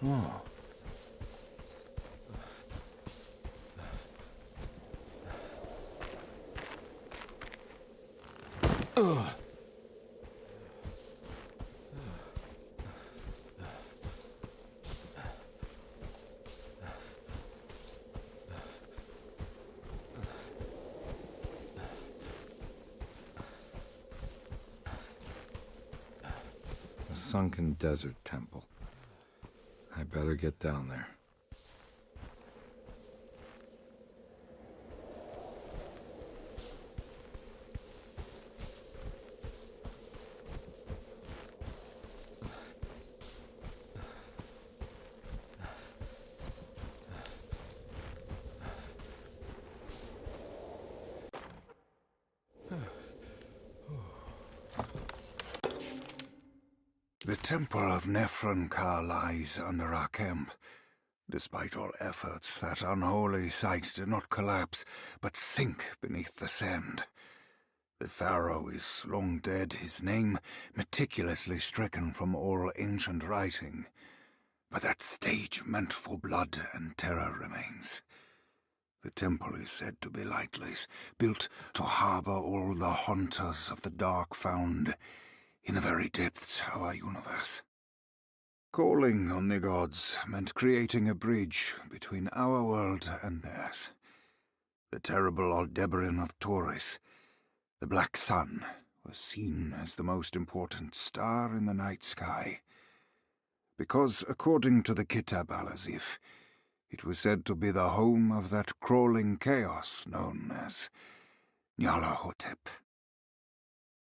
Oh. A sunken desert temple. I better get down there. The Temple of Nephron-Ka lies under our camp. Despite all efforts, that unholy site did not collapse, but sink beneath the sand. The pharaoh is long dead, his name meticulously stricken from all ancient writing. But that stage meant for blood and terror remains. The temple is said to be lightless, built to harbor all the haunters of the dark found in the very depths of our universe. Calling on the gods meant creating a bridge between our world and theirs. The terrible Aldebaran of Taurus, the Black Sun, was seen as the most important star in the night sky. Because, according to the Kitab al-Azif, it was said to be the home of that crawling chaos known as Nyarlathotep.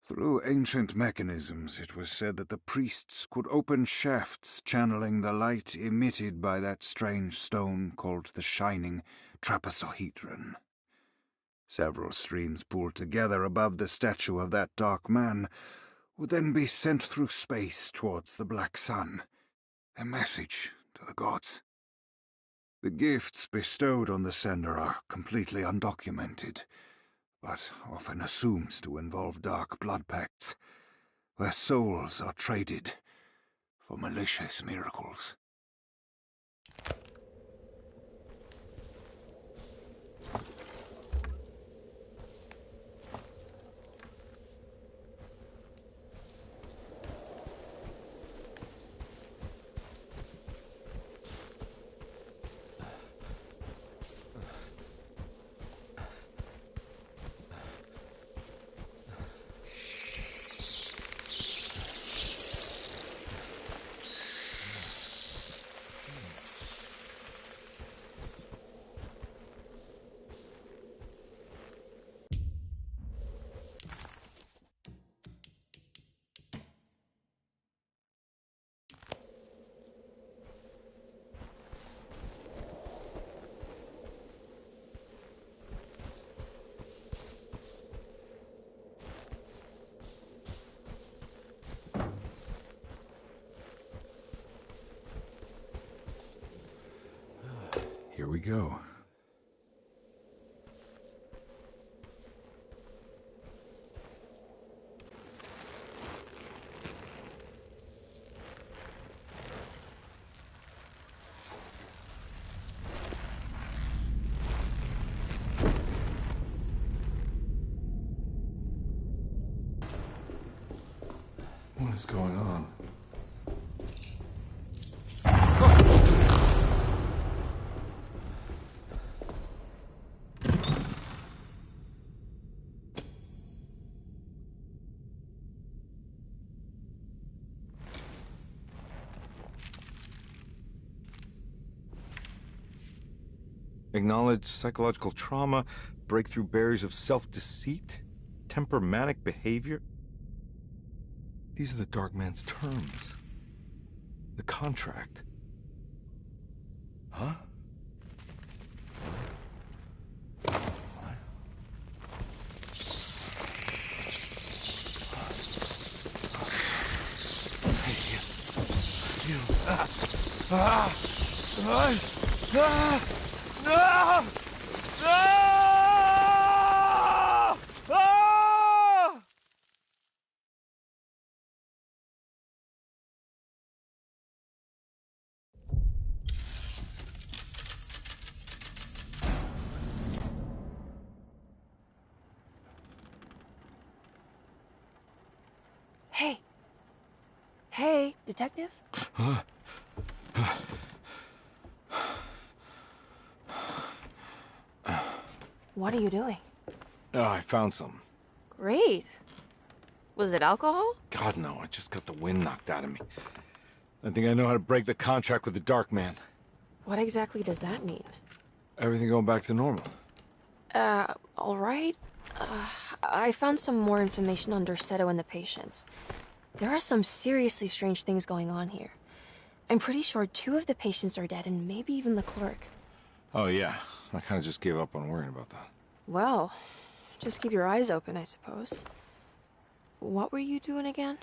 Through ancient mechanisms, it was said that the priests could open shafts channeling the light emitted by that strange stone called the Shining Trapezohedron. Several streams pooled together above the statue of that dark man would then be sent through space towards the Black Sun, a message to the gods. The gifts bestowed on the sender are completely undocumented, but often assumed to involve dark blood pacts, where souls are traded for malicious miracles. Here we go. What is going on? Acknowledge psychological trauma, breakthrough barriers of self-deceit, temperamental behavior. These are the Dark Man's terms. The contract. Huh? Hey. Hey, detective? What are you doing? Oh, I found something. Great. Was it alcohol? God, no, I just got the wind knocked out of me. I think I know how to break the contract with the Dark Man. What exactly does that mean? Everything going back to normal. All right. I found some more information on Dorsetto and the patients. There are some seriously strange things going on here. I'm pretty sure 2 of the patients are dead, and maybe even the clerk. Oh, yeah. I kind of just gave up on worrying about that. Well, just keep your eyes open, I suppose. What were you doing again?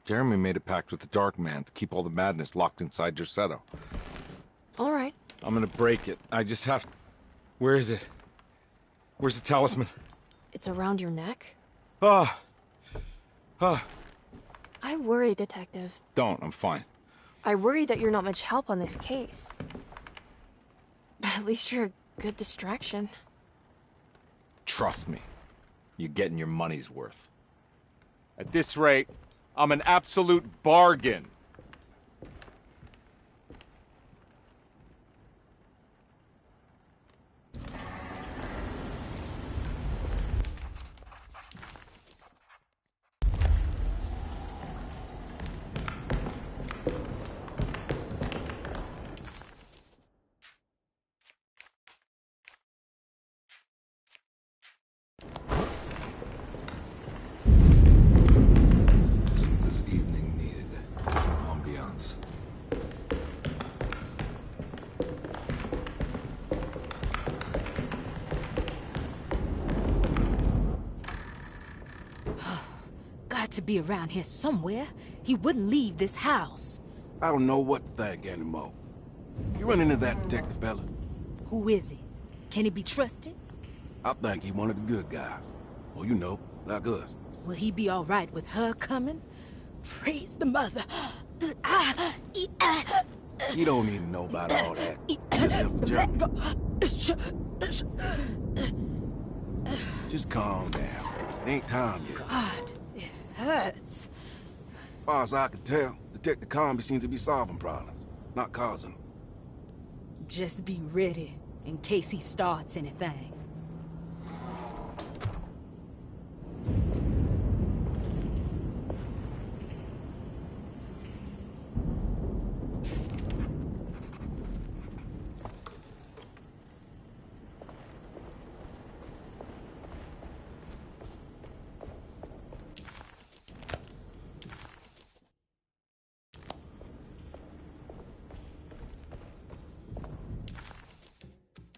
Jeremy made a pact with the Dark Man to keep all the madness locked inside Dorsetto. All right. I'm gonna break it. I just have... Where is it? Where's the talisman? It's around your neck? Ah! Ah! I worry, Detective. Don't, I'm fine. I worry that you're not much help on this case. At least you're a good distraction. Trust me. You're getting your money's worth. At this rate, I'm an absolute bargain. Just what this evening needed. Some ambiance. Got to be around here somewhere. He wouldn't leave this house. I don't know what to think anymore. You run into that detective fella? Who is he? Can he be trusted? I think he one of the good guys. Or you know, like us. Will he be all right with her coming? Praise the mother. You don't need to know about all that. Just help the journey. Just calm down. It ain't time yet. God, it hurts. As far as I can tell, Detective Comby seems to be solving problems, not causing them. Just be ready in case he starts anything.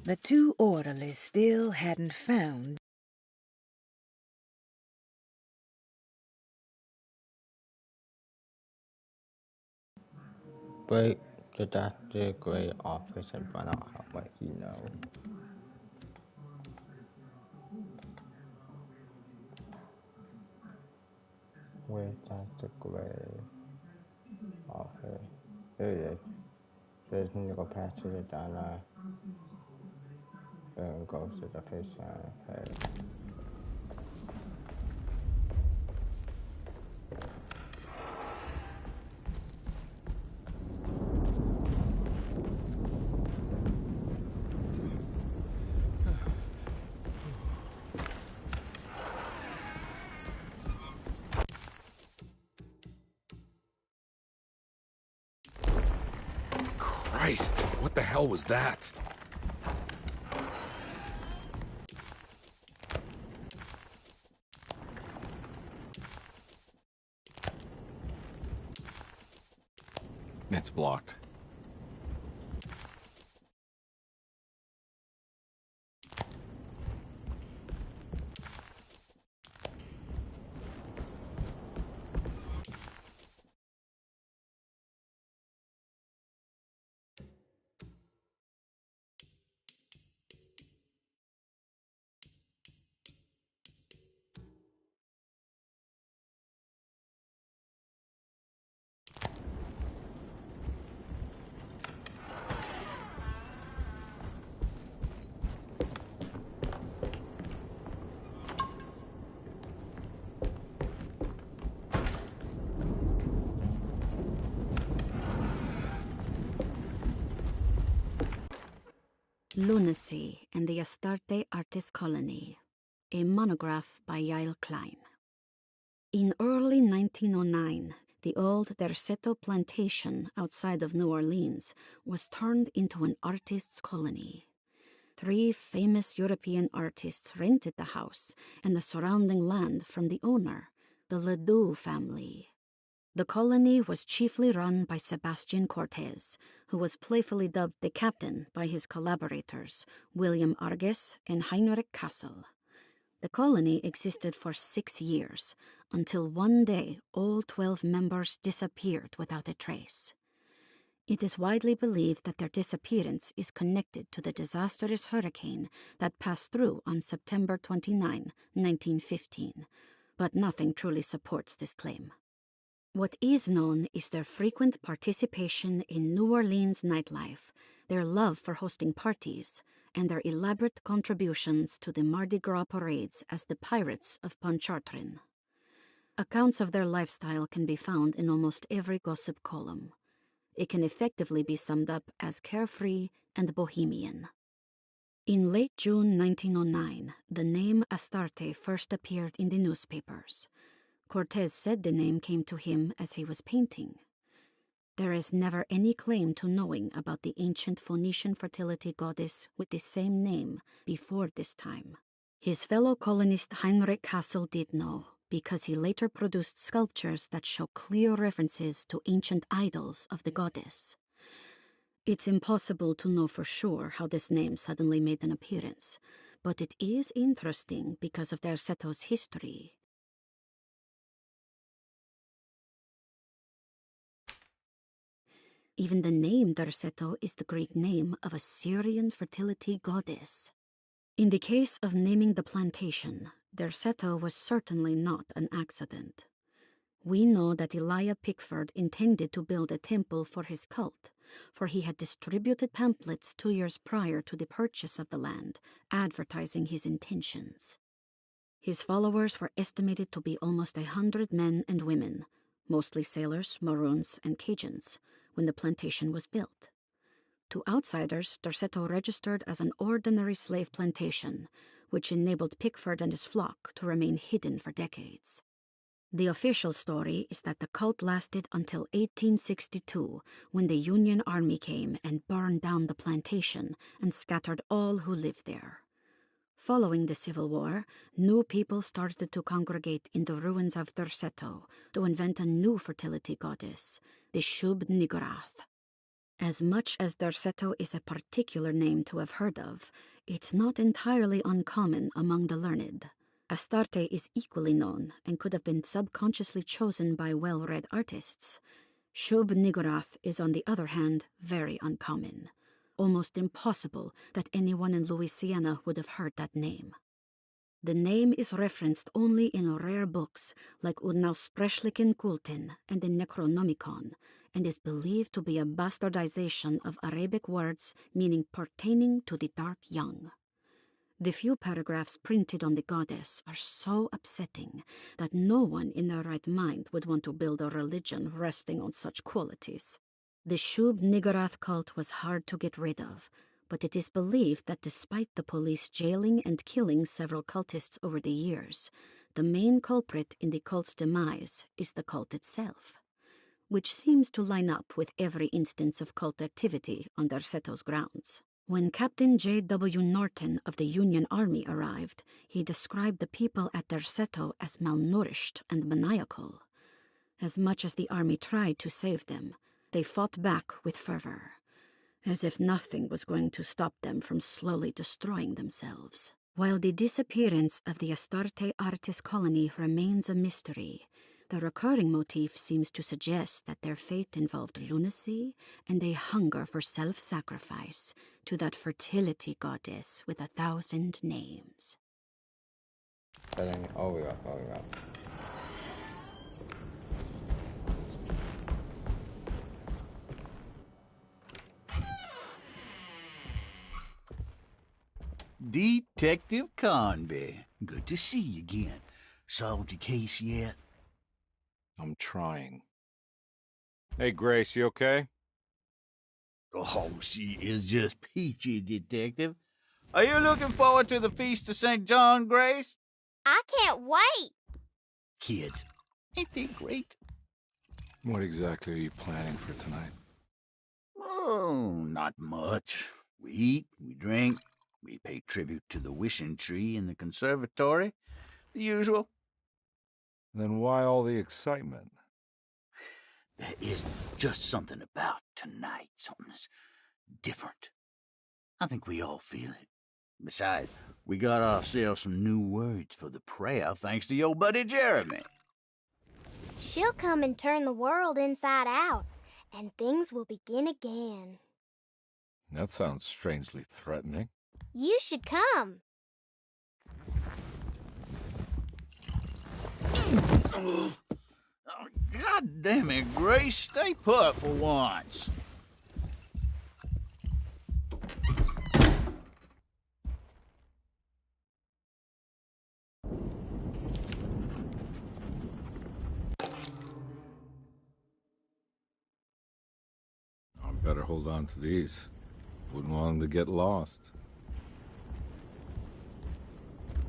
The 2 orderlies still hadn't found Break the Dr. Gray office and find out how much you know. Where's Dr. Gray office? Here it is. Just need to go past to the diner. Then go to the patient. Okay. Christ, what the hell was that? It's blocked. Lunacy and the Astarte Artist Colony, a monograph by Yael Klein. In early 1909, the old Derceto plantation outside of New Orleans was turned into an artist's colony. 3 famous European artists rented the house and the surrounding land from the owner, the Ledoux family. The colony was chiefly run by Sebastian Cortez, who was playfully dubbed the captain by his collaborators, William Arges and Heinrich Kassel. The colony existed for 6 years, until one day all 12 members disappeared without a trace. It is widely believed that their disappearance is connected to the disastrous hurricane that passed through on September 29, 1915, but nothing truly supports this claim. What is known is their frequent participation in New Orleans nightlife, their love for hosting parties, and their elaborate contributions to the Mardi Gras parades as the Pirates of Pontchartrain. Accounts of their lifestyle can be found in almost every gossip column. It can effectively be summed up as carefree and bohemian. In late June 1909, the name Astarte first appeared in the newspapers. Cortez said the name came to him as he was painting. There is never any claim to knowing about the ancient Phoenician fertility goddess with the same name before this time. His fellow colonist Heinrich Kassel did know, because he later produced sculptures that show clear references to ancient idols of the goddess. It's impossible to know for sure how this name suddenly made an appearance, but it is interesting because of Derceto's history. Even the name Derceto is the Greek name of a Syrian fertility goddess. In the case of naming the plantation, Derceto was certainly not an accident. We know that Elijah Pickford intended to build a temple for his cult, for he had distributed pamphlets 2 years prior to the purchase of the land, advertising his intentions. His followers were estimated to be almost 100 men and women, mostly sailors, Maroons, and Cajuns, when the plantation was built. To outsiders, Derceto registered as an ordinary slave plantation, which enabled Pickford and his flock to remain hidden for decades. The official story is that the cult lasted until 1862, when the Union Army came and burned down the plantation and scattered all who lived there. Following the Civil War, new people started to congregate in the ruins of Derceto to invent a new fertility goddess, the Shub-Niggurath. As much as Derceto is a particular name to have heard of, it's not entirely uncommon among the learned. Astarte is equally known and could have been subconsciously chosen by well-read artists. Shub-Niggurath is, on the other hand, very uncommon. Almost impossible that anyone in Louisiana would have heard that name. The name is referenced only in rare books like Unaussprechlichen Kulten and the Necronomicon, and is believed to be a bastardization of Arabic words meaning pertaining to the dark young. The few paragraphs printed on the goddess are so upsetting that no one in their right mind would want to build a religion resting on such qualities. The Shub-Niggurath cult was hard to get rid of, but it is believed that despite the police jailing and killing several cultists over the years, the main culprit in the cult's demise is the cult itself, which seems to line up with every instance of cult activity on Derceto's grounds. When Captain J.W. Norton of the Union Army arrived, he described the people at Derceto as malnourished and maniacal. As much as the army tried to save them, they fought back with fervor, as if nothing was going to stop them from slowly destroying themselves. While the disappearance of the Astarte Artist Colony remains a mystery, the recurring motif seems to suggest that their fate involved lunacy and a hunger for self-sacrifice to that fertility goddess with 1,000 names. Oh, yeah. Detective Conby, good to see you again. Solved your case yet? I'm trying. Hey, Grace, you okay? Oh, she is just peachy, Detective. Are you looking forward to the Feast of St. John, Grace? I can't wait! Kids, ain't they great? What exactly are you planning for tonight? Oh, not much. We eat, we drink, we pay tribute to the wishing tree in the conservatory. The usual. Then why all the excitement? There is just something about tonight. Something's different. I think we all feel it. Besides, we got ourselves some new words for the prayer thanks to your buddy Jeremy. She'll come and turn the world inside out, and things will begin again. That sounds strangely threatening. You should come. Oh, God damn it, Grace. Stay put for once. I better hold on to these. Wouldn't want them to get lost.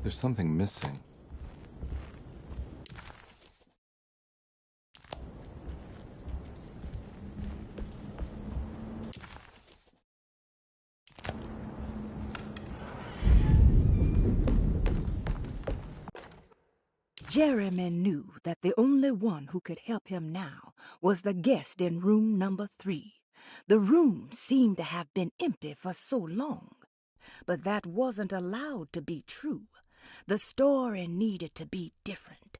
There's something missing. Jeremy knew that the only one who could help him now was the guest in room number 3. The room seemed to have been empty for so long, but that wasn't allowed to be true. The story needed to be different,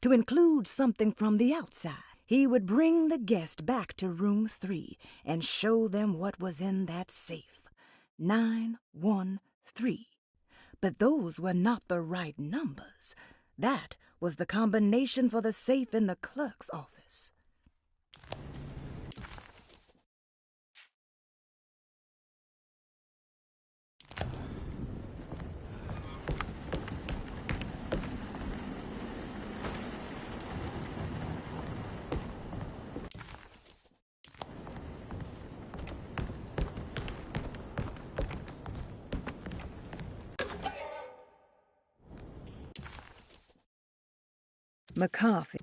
to include something from the outside. He would bring the guest back to room 3 and show them what was in that safe. 913. But those were not the right numbers. That was the combination for the safe in the clerk's office. McCarthy.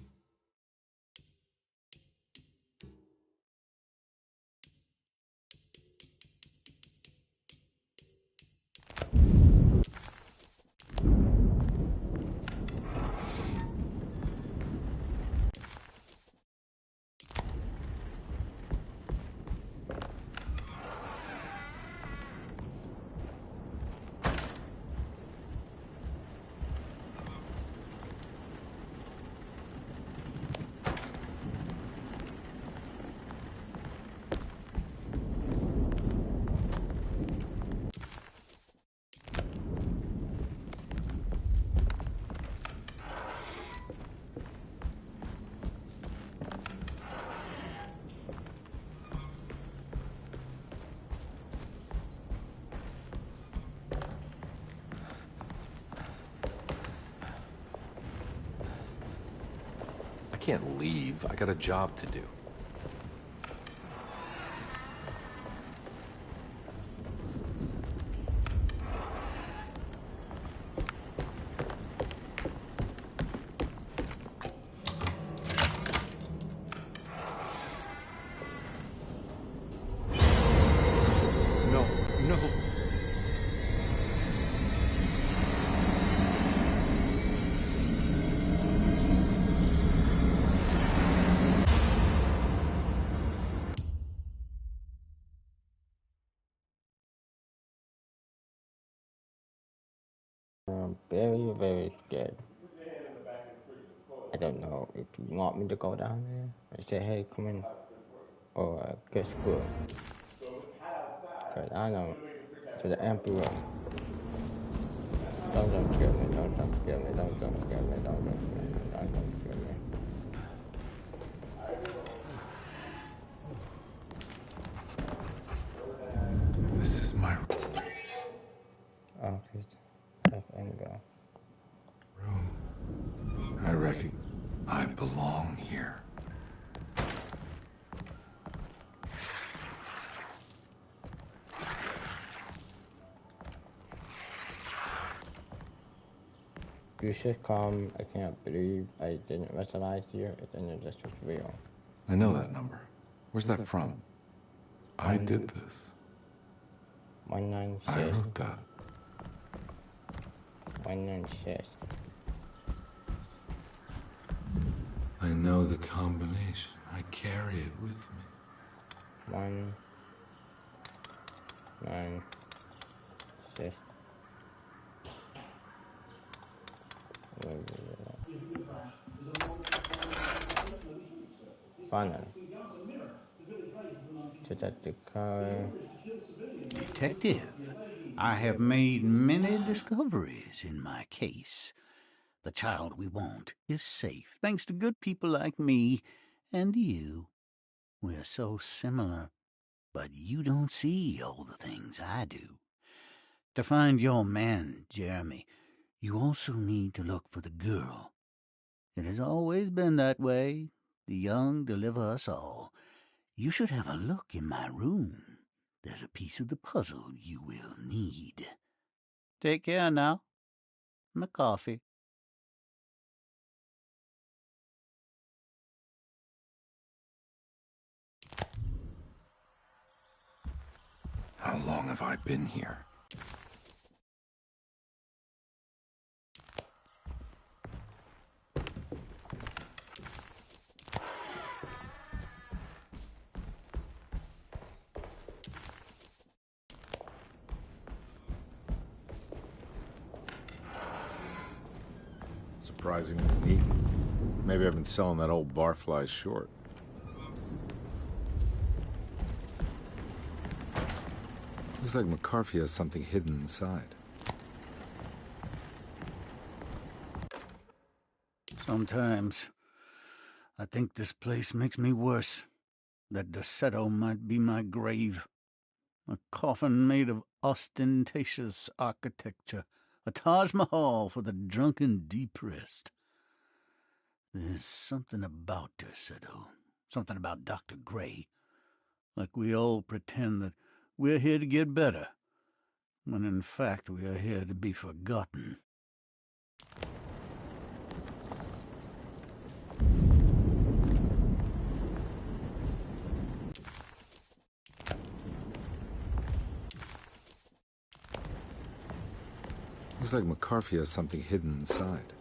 I can't leave. I got a job to do. No, no. I'm very, very scared. I don't know if you want me to go down there and say, hey, come in, or get school. Because I know, to the Emperor, don't kill me, don't kill me, don't kill me, don't kill me. This is my Oh, please, let me go. room. I reckon I belong here. You should come. I can't believe I didn't recognize you. It's in the district real. I know that number. Where's that from? I did this. 196. I wrote that. 196. I know the combination. I carry it with me. 196. Finally. Detective Carr. Detective, I have made many discoveries in my case. The child we want is safe, thanks to good people like me and you. We're so similar, but you don't see all the things I do. To find your man, Jeremy, you also need to look for the girl. It has always been that way. The young deliver us all. You should have a look in my room. There's a piece of the puzzle you will need. Take care now. My coffee. How long have I been here? Surprisingly neat. Maybe I've been selling that old barfly short. Looks like McCarthy has something hidden inside. Sometimes I think this place makes me worse. That Derceto might be my grave. A coffin made of ostentatious architecture. A Taj Mahal for the drunken depressed. There's something about Derceto. Something about Dr. Gray. Like we all pretend that we're here to get better, when in fact we are here to be forgotten. Looks like McCarthy has something hidden inside.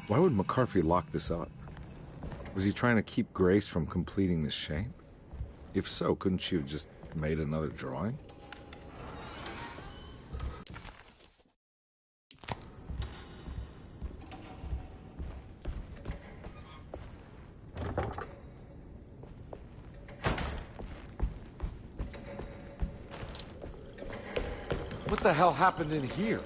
Why would McCarthy lock this up? Was he trying to keep Grace from completing the shape? If so, couldn't she have just made another drawing? What the hell happened in here?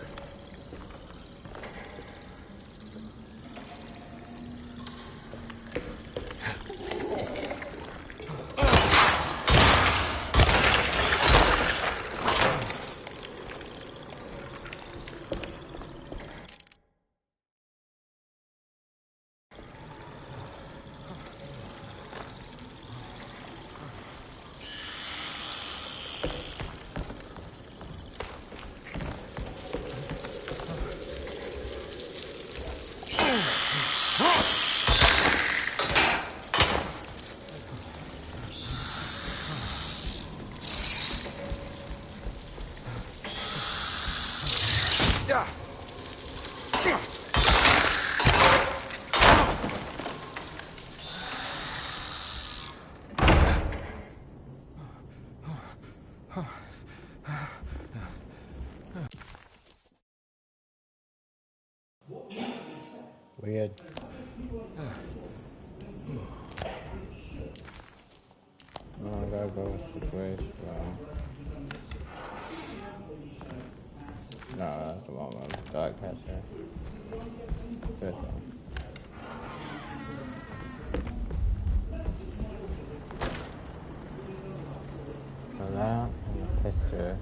Weird. Oh, I gotta go to Grace. No, that's the wrong one. Dark Pastor. Good one. So that and the picture.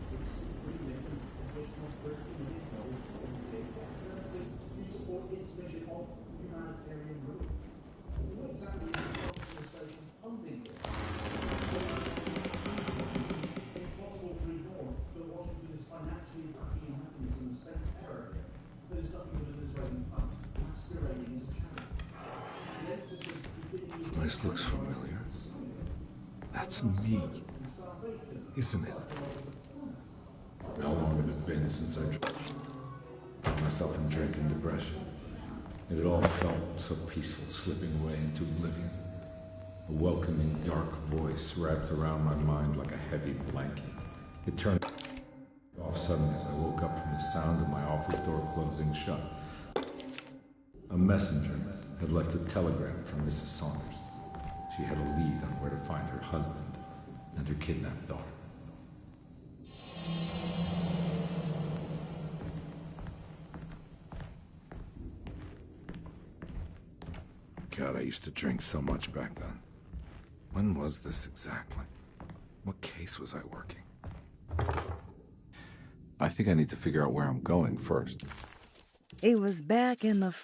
place looks familiar. That's me, isn't it? How long had it been since I found myself in drinking depression? It had all felt so peaceful, slipping away into oblivion. A welcoming, dark voice wrapped around my mind like a heavy blanket. It turned off suddenly as I woke up from the sound of my office door closing shut. A messenger had left a telegram from Mrs. Saunders. She had a lead on where to find her husband and her kidnapped daughter. God, I used to drink so much back then. When was this exactly? What case was I working? I think I need to figure out where I'm going first. He was back in the...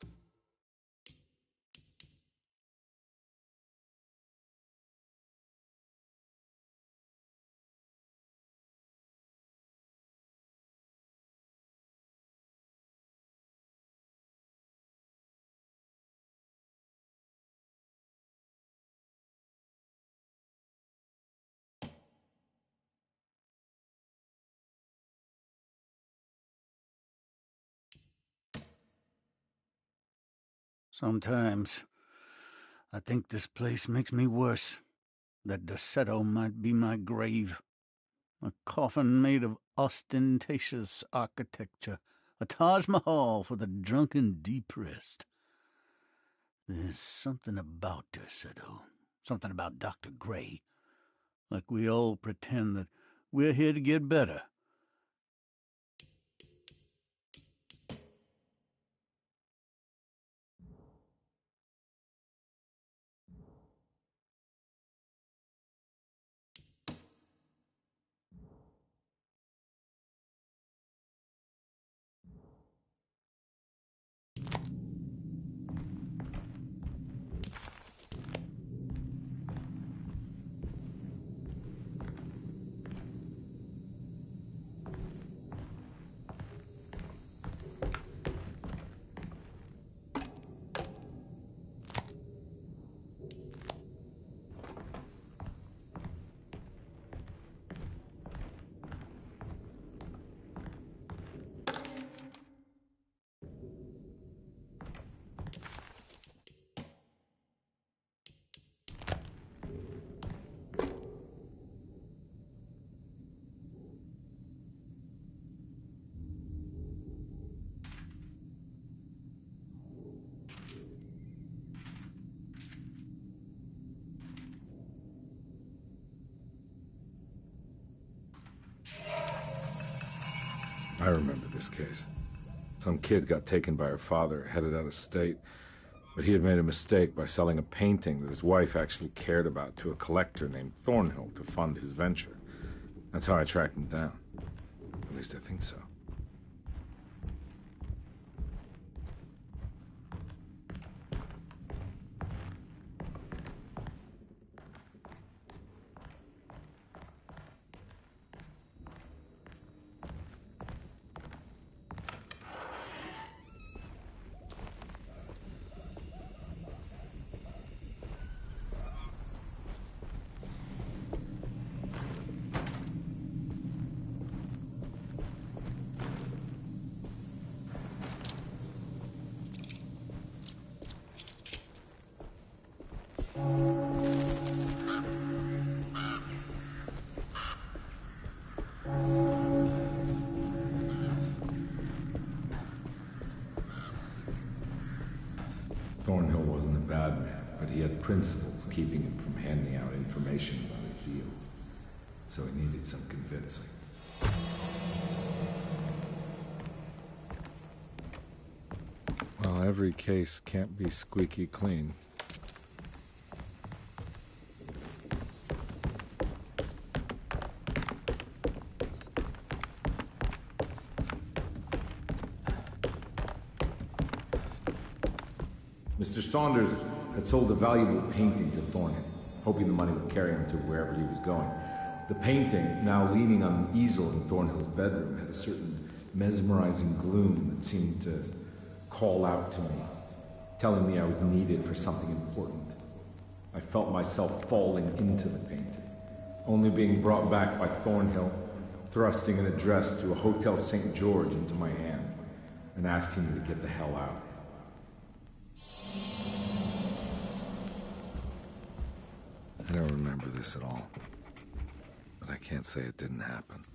Sometimes I think this place makes me worse. That Derceto might be my grave. A coffin made of ostentatious architecture. A Taj Mahal for the drunken depressed. There's something about Derceto. Something about Dr. Gray. Like we all pretend that we're here to get better. I remember this case. Some kid got taken by her father, headed out of state, but he had made a mistake by selling a painting that his wife actually cared about to a collector named Thornhill to fund his venture. That's how I tracked him down. At least I think so. Thornhill wasn't a bad man, but he had principles keeping him from handing out information about his deals. So he needed some convincing. Well, every case can't be squeaky clean. Mr. Saunders had sold a valuable painting to Thornhill, hoping the money would carry him to wherever he was going. The painting, now leaning on an easel in Thornhill's bedroom, had a certain mesmerizing gloom that seemed to call out to me, telling me I was needed for something important. I felt myself falling into the painting, only being brought back by Thornhill, thrusting an address to a Hotel St. George into my hand, and asking me to get the hell out. I don't remember this at all, but I can't say it didn't happen.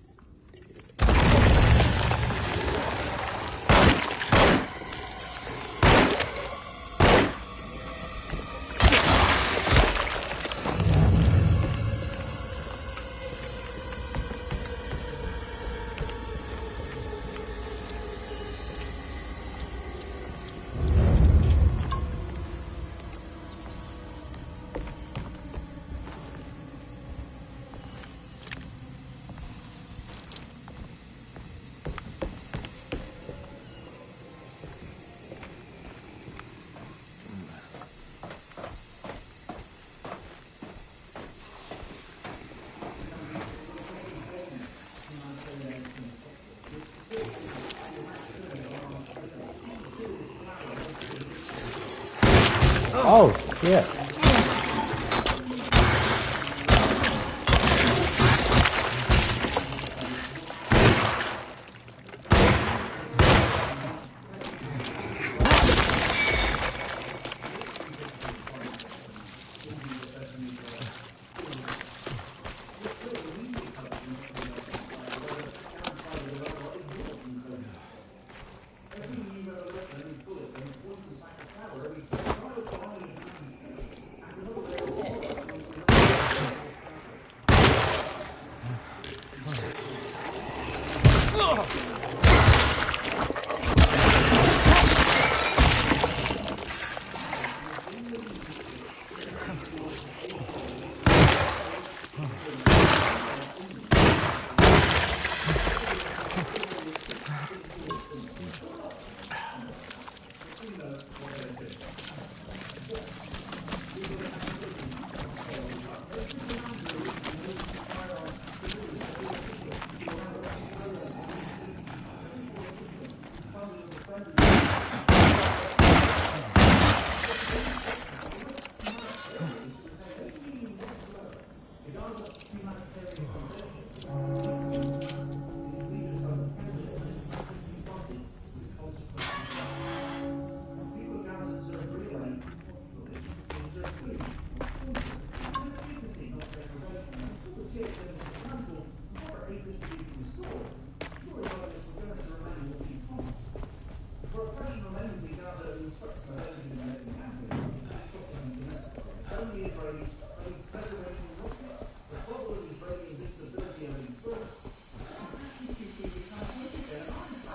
Oh, shit.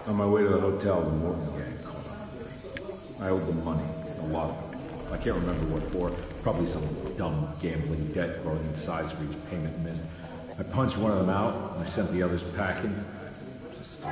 On my way to the hotel, the Morgan gang called up. I owed them money, a lot of it. I can't remember what for. Probably some dumb gambling debt growing in size for each payment missed. I punched one of them out, and I sent the others packing. Just...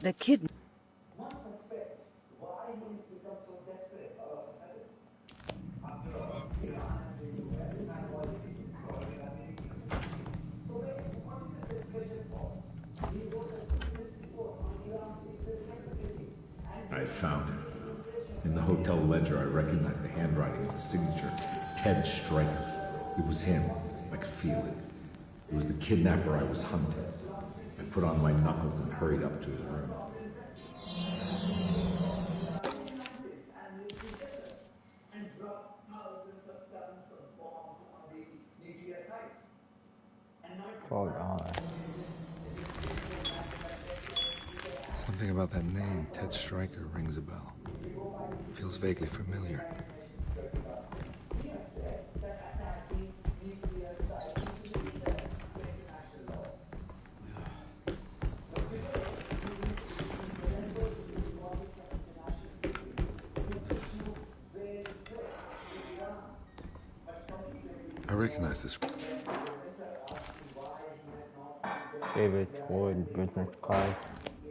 The kid. I found him. In the hotel ledger, I recognized the handwriting of the signature, Ted Stryker. It was him. I could feel it. It was the kidnapper I was hunting. I put on my knuckles and hurried up to his room. Hold on. Something about that name, Ted Stryker, rings a bell. Feels vaguely familiar. I recognize this. David Wood business card.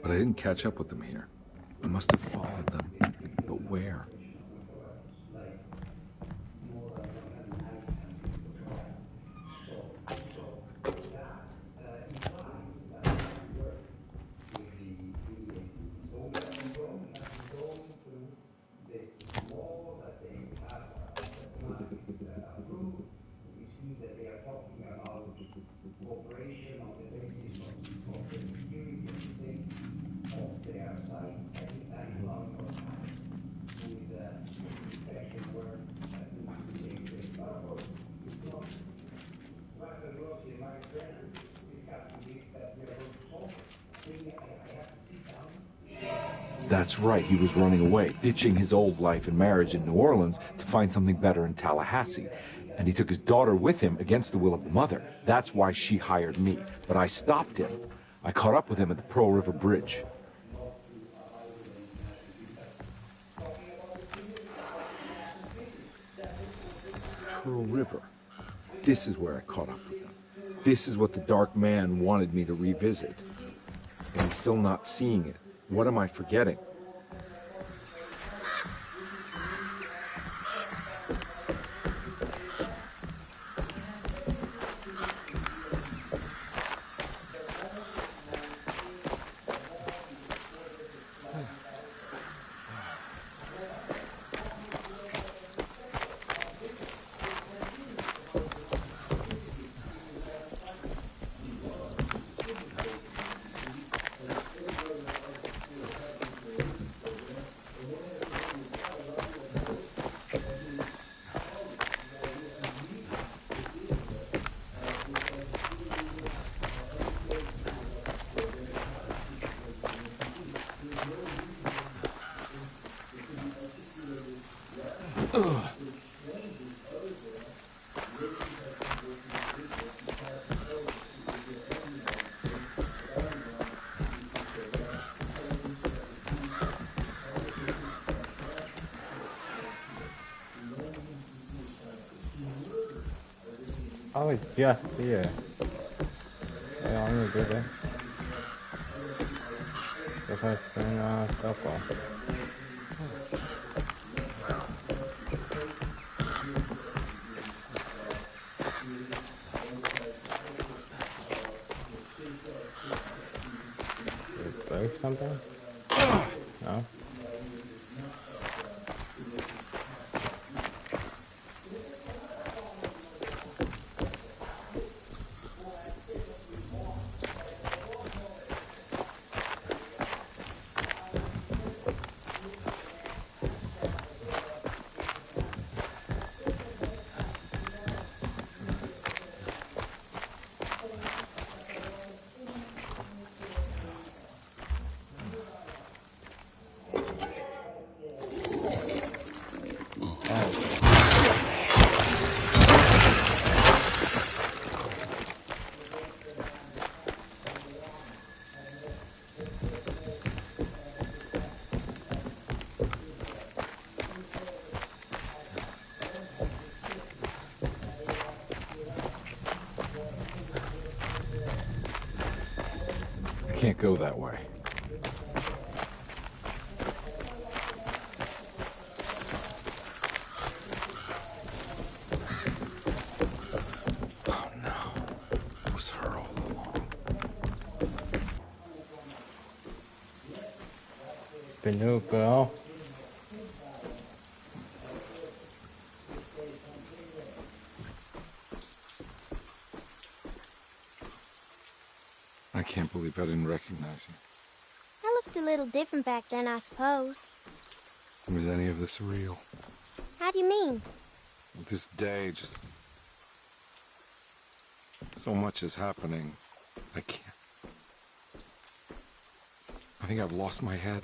But I didn't catch up with them here. I must have followed them. But where? That's right, he was running away, ditching his old life and marriage in New Orleans to find something better in Tallahassee. And he took his daughter with him against the will of the mother. That's why she hired me. But I stopped him. I caught up with him at the Pearl River Bridge. Pearl River. This is where I caught up with him. This is what the Dark Man wanted me to revisit. But I'm still not seeing it. What am I forgetting? I was just here. Yeah, I'm gonna do that. The first thing, circle. Did it break something? No? Can't go that way. Oh no. It was her all along. The new girl. I can't believe I didn't recognize you. I looked a little different back then, I suppose. Was any of this real? How do you mean? This day, just... so much is happening. I can't... I think I've lost my head.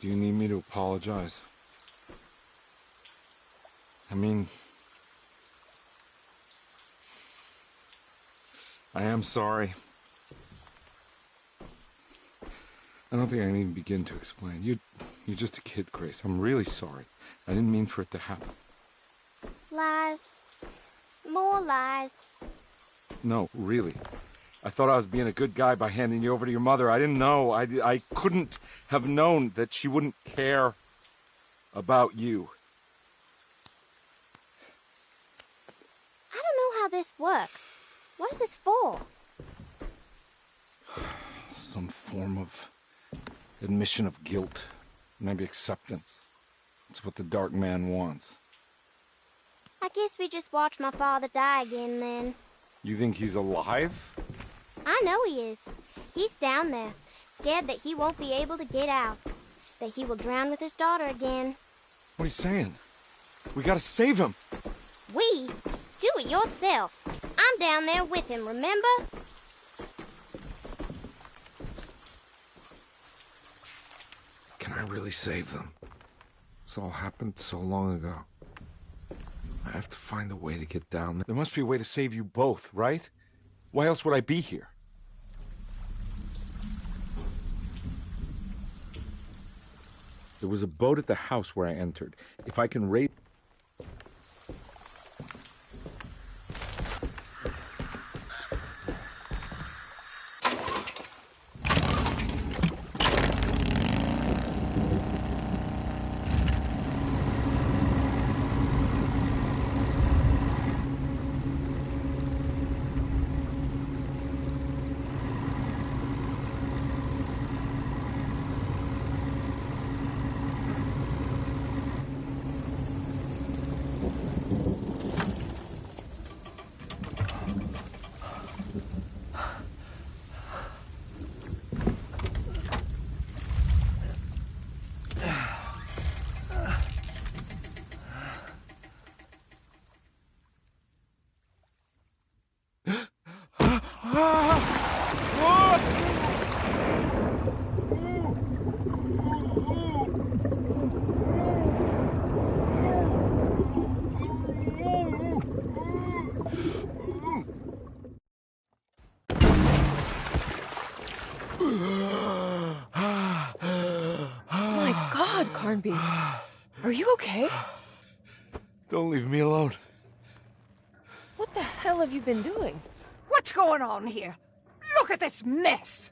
Do you need me to apologize? I mean... I am sorry. I don't think I can even begin to explain. You're just a kid, Grace. I'm really sorry. I didn't mean for it to happen. Lies. More lies. No, really. I thought I was being a good guy by handing you over to your mother. I didn't know. I couldn't have known that she wouldn't care about you. I don't know how this works. What is this for? Some form of admission of guilt. Maybe acceptance. It's what the Dark Man wants. I guess we just watched my father die again, then. You think he's alive? I know he is. He's down there, scared that he won't be able to get out. That he will drown with his daughter again. What are you saying? We gotta save him! We? Do it yourself. I'm down there with him, remember? Can I really save them? This all happened so long ago. I have to find a way to get down there. There must be a way to save you both, right? Why else would I be here? There was a boat at the house where I entered. If I can raise... My God, Carnby. Are you okay? Don't leave me alone. What the hell have you been doing? What's going on here? Look at this mess!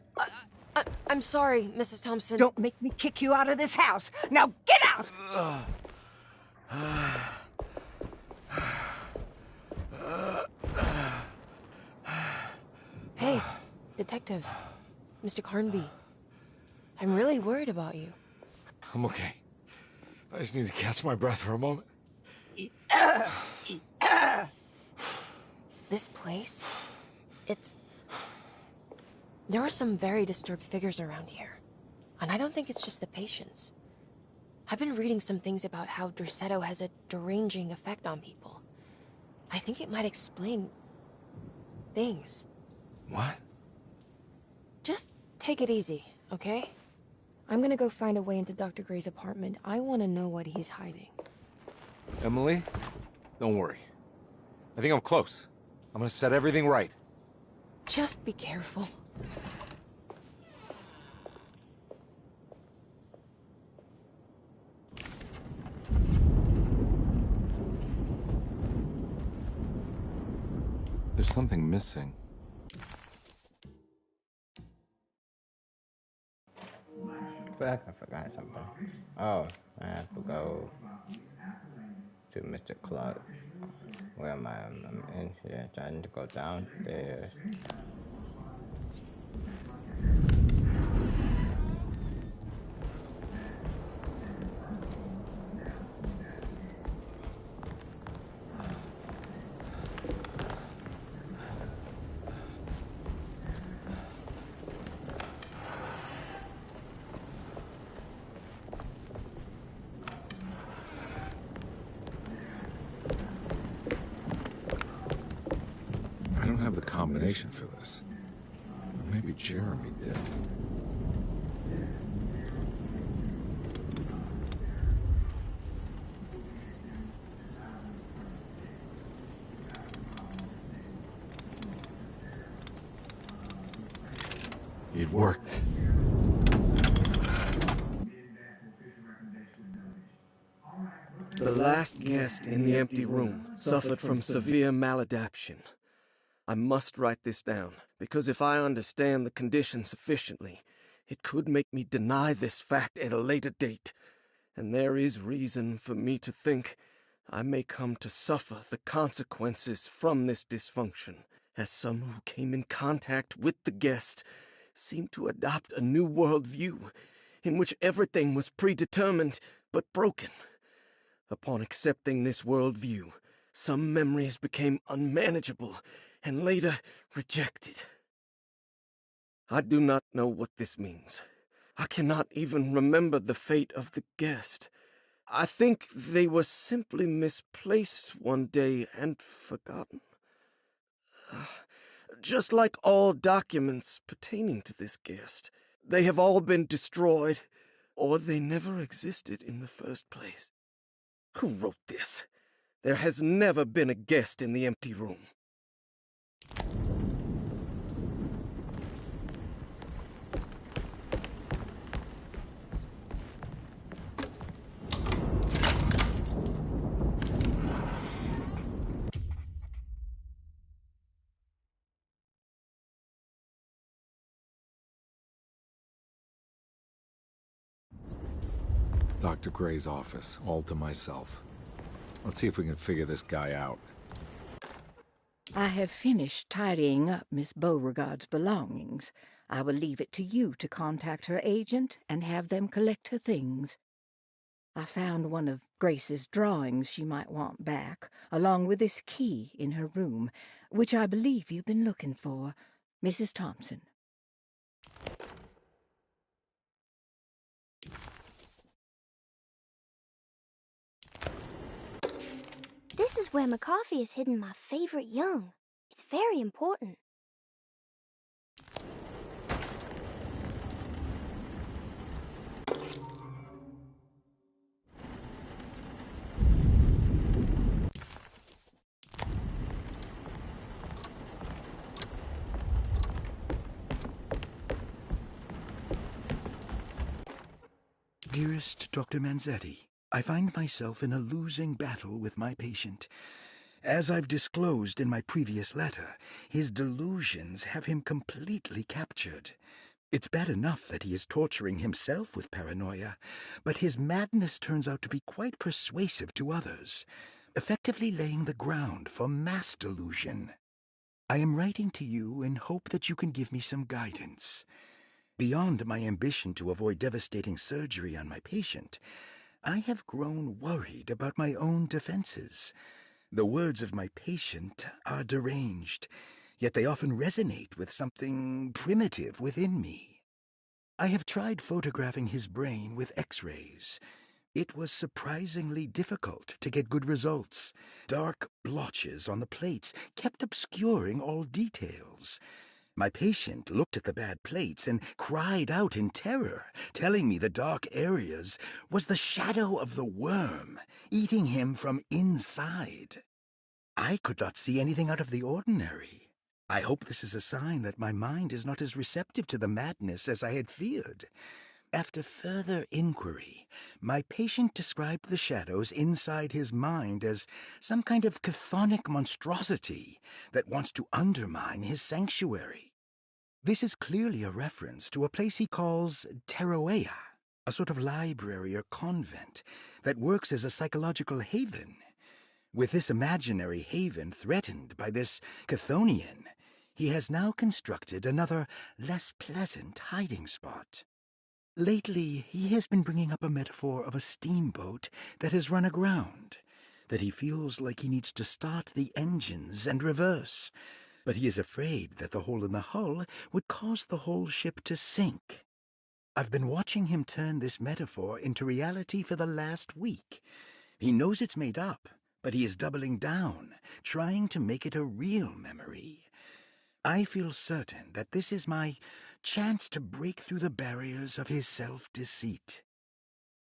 I'm sorry, Mrs. Thompson. Don't make me kick you out of this house. Now get out! Hey, Detective. Mr. Carnby. I'm really worried about you. I'm okay. I just need to catch my breath for a moment. This place? There are some very disturbed figures around here. And I don't think it's just the patients. I've been reading some things about how Derceto has a deranging effect on people. I think it might explain... things. What? Just take it easy, okay? I'm gonna go find a way into Dr. Gray's apartment. I want to know what he's hiding. Emily, don't worry. I think I'm close. I'm gonna set everything right. Just be careful. There's something missing. I forgot something. Oh, I have to go to Mr. Clark. Where am I? I'm in here trying to go downstairs. combination for this. Or maybe Jeremy did. It worked. The last guest in the empty room suffered from severe maladaptation. I must write this down, because if I understand the condition sufficiently, it could make me deny this fact at a later date, and there is reason for me to think I may come to suffer the consequences from this dysfunction, as some who came in contact with the guest seemed to adopt a new worldview in which everything was predetermined but broken. Upon accepting this worldview, some memories became unmanageable and later rejected. I do not know what this means. I cannot even remember the fate of the guest. I think they were simply misplaced one day and forgotten. Just like all documents pertaining to this guest, they have all been destroyed, or they never existed in the first place. Who wrote this? There has never been a guest in the empty room. Dr. Gray's office, all to myself. Let's see if we can figure this guy out. I have finished tidying up Miss Beauregard's belongings. I will leave it to you to contact her agent and have them collect her things. I found one of Grace's drawings she might want back, along with this key in her room, which I believe you've been looking for. Mrs. Thompson. This is where McCarthy has hidden my favorite young. It's very important. Dearest Dr. Manzetti, I find myself in a losing battle with my patient. As I've disclosed in my previous letter, his delusions have him completely captured. It's bad enough that he is torturing himself with paranoia, but his madness turns out to be quite persuasive to others, effectively laying the ground for mass delusion. I am writing to you in hope that you can give me some guidance. Beyond my ambition to avoid devastating surgery on my patient, I have grown worried about my own defenses. The words of my patient are deranged, yet they often resonate with something primitive within me. I have tried photographing his brain with X-rays. It was surprisingly difficult to get good results. Dark blotches on the plates kept obscuring all details. My patient looked at the bad plates and cried out in terror, telling me the dark areas was the shadow of the worm, eating him from inside. I could not see anything out of the ordinary. I hope this is a sign that my mind is not as receptive to the madness as I had feared. After further inquiry, my patient described the shadows inside his mind as some kind of chthonic monstrosity that wants to undermine his sanctuary. This is clearly a reference to a place he calls Teroea, a sort of library or convent that works as a psychological haven. With this imaginary haven threatened by this Chthonian, he has now constructed another, less pleasant hiding spot. Lately, he has been bringing up a metaphor of a steamboat that has run aground, that he feels like he needs to start the engines and reverse, but he is afraid that the hole in the hull would cause the whole ship to sink. I've been watching him turn this metaphor into reality for the last week. He knows it's made up, but he is doubling down, trying to make it a real memory. I feel certain that this is my chance to break through the barriers of his self-deceit.